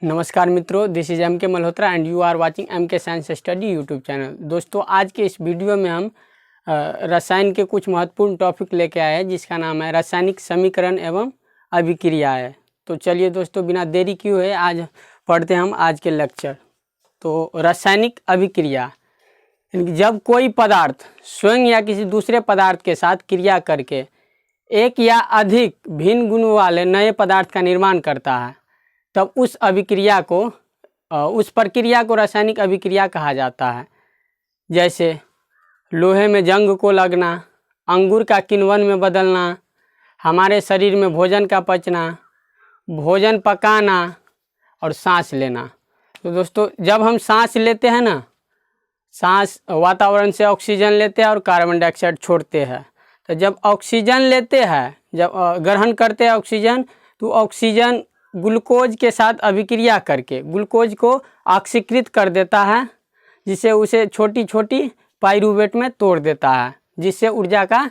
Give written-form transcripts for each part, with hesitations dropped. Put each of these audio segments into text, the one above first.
नमस्कार मित्रों, this is M K Malhotra and you are watching M K science study YouTube channel. दोस्तों, आज के इस वीडियो में हम रसायन के कुछ महत्वपूर्ण टॉपिक लेके आए हैं जिसका नाम है रासायनिक समीकरण एवं अभिक्रियाएं। तो चलिए दोस्तों, बिना देरी किए हुए आज पढ़ते हैं हम आज के लेक्चर। तो रासायनिक अभिक्रिया, जब कोई पदार्थ स्वयं या किसी दूसरे पदार्थ के साथ क्रिया करके एक या अधिक भिन्न गुण वाले नए पदार्थ का निर्माण करता है, तब उस प्रक्रिया को रासायनिक अभिक्रिया कहा जाता है। जैसे लोहे में जंग को लगना, अंगूर का किण्वन में बदलना, हमारे शरीर में भोजन का पचना, भोजन पकाना और सांस लेना। तो दोस्तों, जब हम सांस लेते हैं ना, सांस वातावरण से ऑक्सीजन लेते हैं और कार्बन डाइऑक्साइड छोड़ते हैं। तो जब ऑक्सीजन लेते हैं, जब ग्रहण करते हैं ऑक्सीजन, तो ऑक्सीजन ग्लूकोज के साथ अभिक्रिया करके ग्लूकोज को ऑक्सीकृत कर देता है, जिससे उसे छोटी छोटी पाइरूवेट में तोड़ देता है, जिससे ऊर्जा का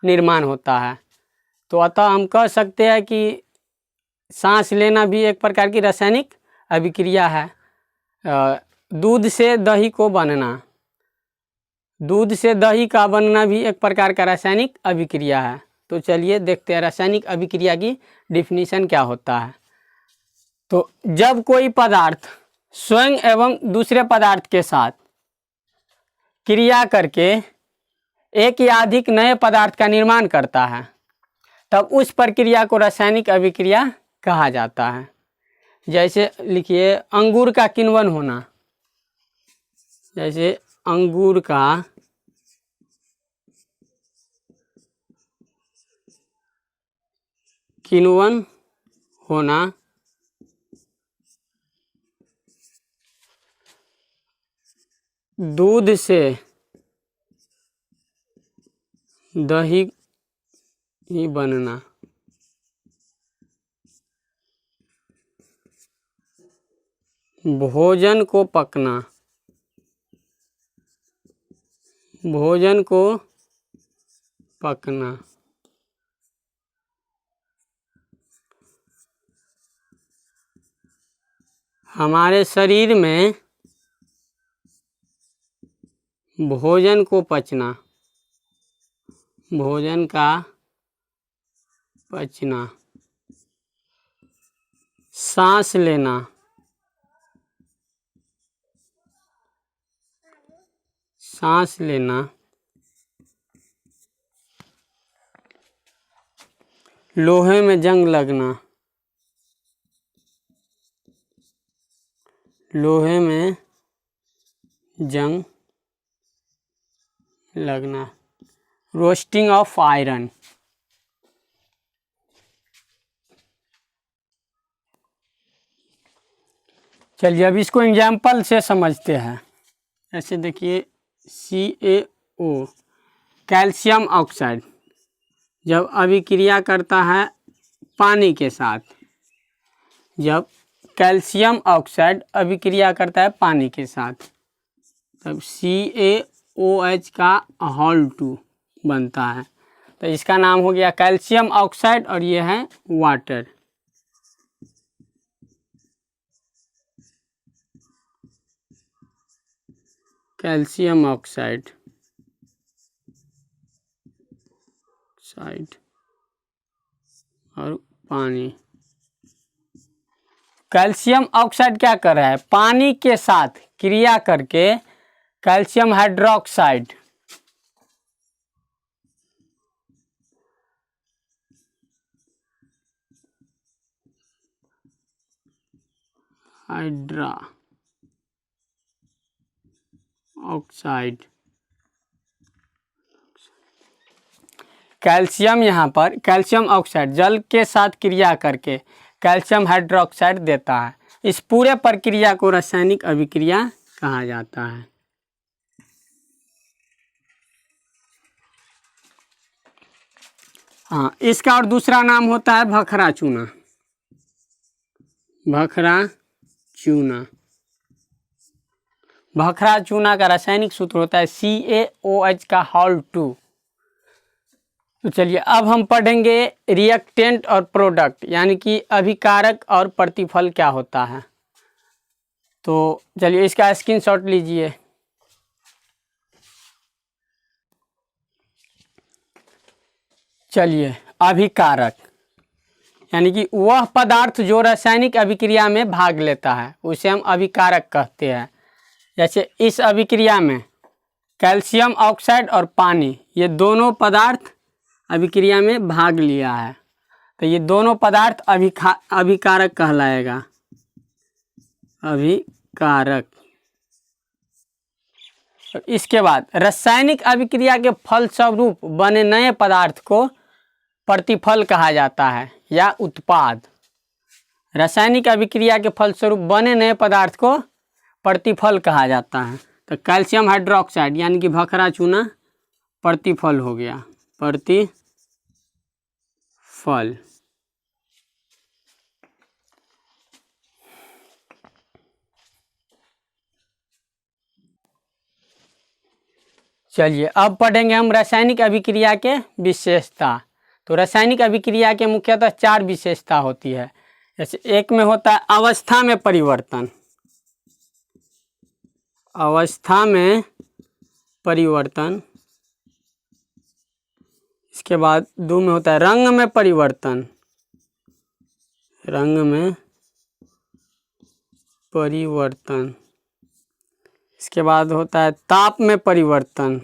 निर्माण होता है। तो अतः हम कह सकते हैं कि सांस लेना भी एक प्रकार की रासायनिक अभिक्रिया है। दूध से दही को बनना, दूध से दही का बनना भी एक प्रकार का रासायनिक अभिक्रिया है। तो चलिए देखते हैं रासायनिक अभिक्रिया की डिफिनीशन क्या होता है। तो जब कोई पदार्थ स्वयं एवं दूसरे पदार्थ के साथ क्रिया करके एक या अधिक नए पदार्थ का निर्माण करता है, तब उस प्रक्रिया को रासायनिक अभिक्रिया कहा जाता है। जैसे लिखिए, अंगूर का किण्वन होना। जैसे अंगूर का किण्वन होना दूध से दही ही बनना, भोजन को पकना, भोजन को पकना, हमारे शरीर में भोजन को पचना, भोजन का पचना, सांस लेना, सांस लेना, लोहे में जंग लगना, लोहे में जंग लगना, रोस्टिंग ऑफ आयरन। चलिए अब इसको एग्जाम्पल से समझते हैं। ऐसे देखिए, CaO कैल्शियम ऑक्साइड जब अभिक्रिया करता है पानी के साथ, जब कैल्शियम ऑक्साइड अभिक्रिया करता है पानी के साथ, तब CaOH का होल 2 बनता है। तो इसका नाम हो गया कैल्शियम ऑक्साइड और ये है वाटर। कैल्शियम ऑक्साइड और पानी। कैल्शियम ऑक्साइड क्या कर रहा है? पानी के साथ क्रिया करके कैल्शियम हाइड्रोक्साइड ऑक्साइड, कैल्शियम यहाँ पर कैल्शियम ऑक्साइड जल के साथ क्रिया करके कैल्शियम हाइड्रोक्साइड देता है। इस पूरे प्रक्रिया को रासायनिक अभिक्रिया कहा जाता है। हाँ, इसका और दूसरा नाम होता है भखरा चूना। भखरा चूना, भखरा चूना का रासायनिक सूत्र होता है CaOH का होल 2। तो चलिए अब हम पढ़ेंगे रिएक्टेंट और प्रोडक्ट, यानी कि अभिकारक और प्रतिफल क्या होता है। तो चलिए इसका स्क्रीनशॉट लीजिए। चलिए अभिकारक यानी कि वह पदार्थ जो रासायनिक अभिक्रिया में भाग लेता है उसे हम अभिकारक कहते हैं। जैसे इस अभिक्रिया में कैल्शियम ऑक्साइड और पानी ये दोनों पदार्थ अभिक्रिया में भाग लिया है, तो ये दोनों पदार्थ अभिकारक कहलाएगा, अभिकारक। इसके बाद रासायनिक अभिक्रिया के फलस्वरूप बने नए पदार्थ को प्रतिफल कहा जाता है या उत्पाद। रासायनिक अभिक्रिया के फलस्वरूप बने नए पदार्थ को प्रतिफल कहा जाता है। तो कैल्शियम हाइड्रोक्साइड यानी कि भखरा चूना प्रतिफल हो गया, प्रतिफल। चलिए अब पढ़ेंगे हम रासायनिक अभिक्रिया के विशेषता। तो रासायनिक अभिक्रिया के मुख्यतः 4 विशेषता होती है। जैसे एक में होता है अवस्था में परिवर्तन, अवस्था में परिवर्तन। इसके बाद 2 में होता है रंग में परिवर्तन, रंग में परिवर्तन। इसके बाद होता है ताप में परिवर्तन,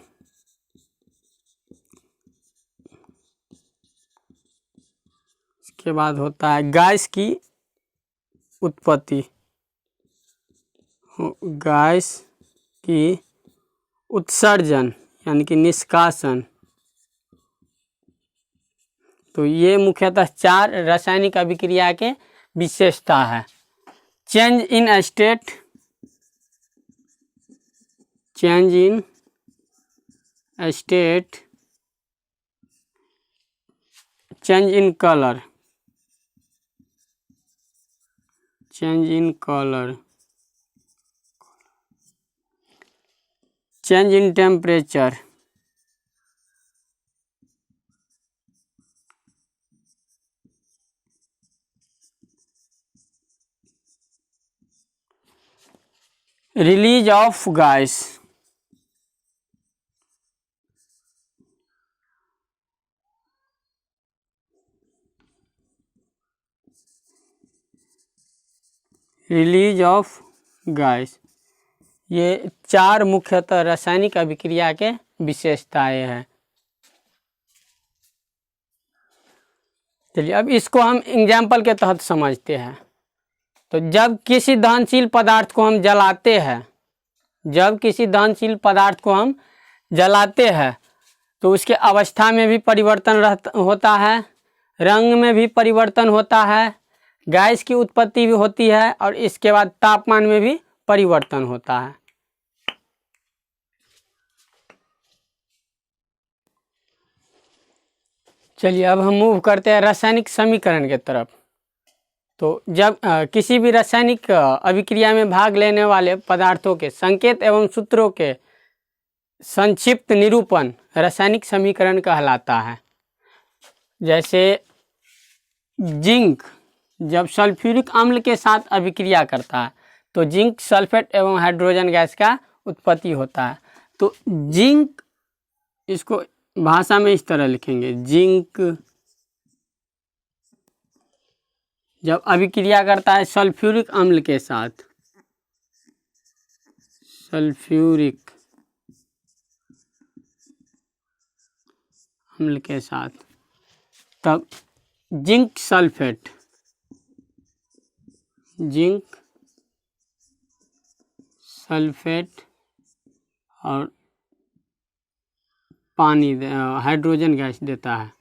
इसके बाद होता है गैस की उत्पत्ति, गैस की उत्सर्जन यानी कि निष्कासन। तो ये मुख्यतः 4 रासायनिक अभिक्रिया के विशेषता है। Change in state, change in state, change in colour, change in colour, change in temperature, release of gas, release of gas. ये 4 मुख्यतः रासायनिक अभिक्रिया के विशेषताएं हैं। चलिए अब इसको हम एग्जाम्पल के तहत समझते हैं। तो जब किसी दहनशील पदार्थ को हम जलाते हैं, जब किसी दहनशील पदार्थ को हम जलाते हैं तो उसके अवस्था में भी परिवर्तन होता है, रंग में भी परिवर्तन होता है, गैस की उत्पत्ति भी होती है और इसके बाद तापमान में भी परिवर्तन होता है। चलिए अब हम मूव करते हैं रासायनिक समीकरण के तरफ। तो जब किसी भी रासायनिक अभिक्रिया में भाग लेने वाले पदार्थों के संकेत एवं सूत्रों के संक्षिप्त निरूपण रासायनिक समीकरण कहलाता है। जैसे जिंक जब सल्फ्यूरिक अम्ल के साथ अभिक्रिया करता है तो जिंक सल्फेट एवं हाइड्रोजन गैस का उत्पत्ति होता है। तो जिंक, इसको भाषा में इस तरह लिखेंगे, जिंक जब अभिक्रिया करता है सल्फ्यूरिक अम्ल के साथ, सल्फ्यूरिक अम्ल के साथ, तब जिंक सल्फेट, जिंक सल्फेट और पानी हाइड्रोजन गैस देता है।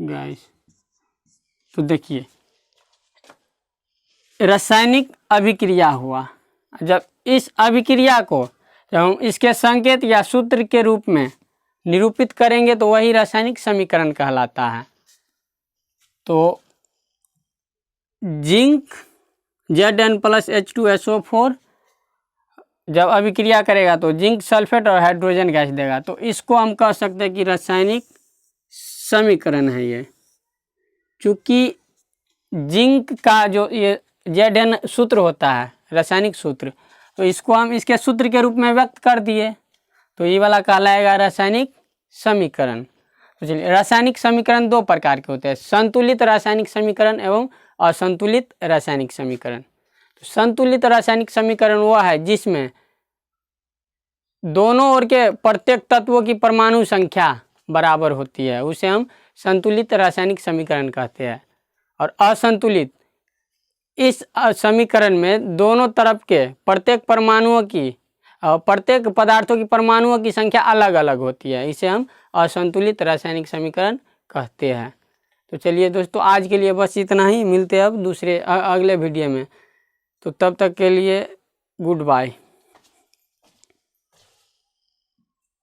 गैस। तो देखिए रासायनिक अभिक्रिया हुआ, जब इस अभिक्रिया को जब हम इसके संकेत या सूत्र के रूप में निरूपित करेंगे तो वही रासायनिक समीकरण कहलाता है। तो जिंक Zn+H2SO4 जब अभिक्रिया करेगा तो जिंक सल्फेट और हाइड्रोजन गैस देगा। तो इसको हम कह सकते हैं कि रासायनिक समीकरण है ये। चूँकि जिंक का जो ये Zn सूत्र होता है, रासायनिक सूत्र, तो इसको हम इसके सूत्र के रूप में व्यक्त कर दिए, तो ये वाला कहलाएगा रासायनिक समीकरण। तो चलिए, रासायनिक समीकरण दो प्रकार के होते हैं, संतुलित रासायनिक समीकरण एवं असंतुलित रासायनिक समीकरण। तो संतुलित रासायनिक समीकरण वो है जिसमें दोनों ओर के प्रत्येक तत्वों की परमाणु संख्या बराबर होती है, उसे हम संतुलित रासायनिक समीकरण कहते हैं। और असंतुलित, इस समीकरण में दोनों तरफ के प्रत्येक परमाणुओं की प्रत्येक पदार्थों की परमाणुओं की संख्या अलग अलग होती है, इसे हम असंतुलित रासायनिक समीकरण कहते हैं। तो चलिए दोस्तों, आज के लिए बस इतना ही, मिलते हैं अब दूसरे अगले वीडियो में। तो तब तक के लिए गुड बाय।